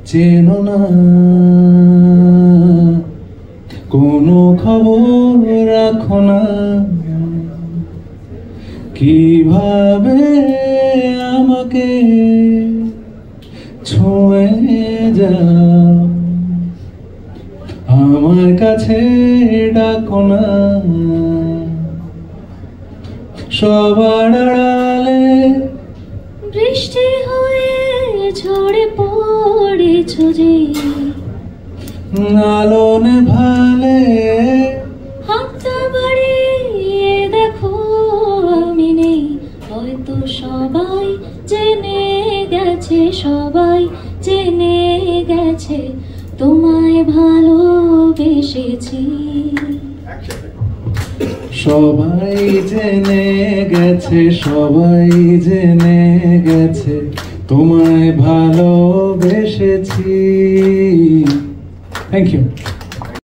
চেনো না, কোনো খবর রাখো না, কিভাবে আমাকে ছুঁয়ে যাও, আমার কাছে ডাকো না, সবার আড়ালে বৃষ্টি হয়ে ঝরে পড়েছ যে, আলো নেভালে হাতটা বাড়িয়ে দেখো আমি নেই। হয়তো সবাই জেনে গেছে, সবাই জেনে গেছে তোমায় ভালোবেসেছি। সবাই জেনে গেছে, সবাই জেনে গেছে তোমায় ভালোবেসেছি। Thank you.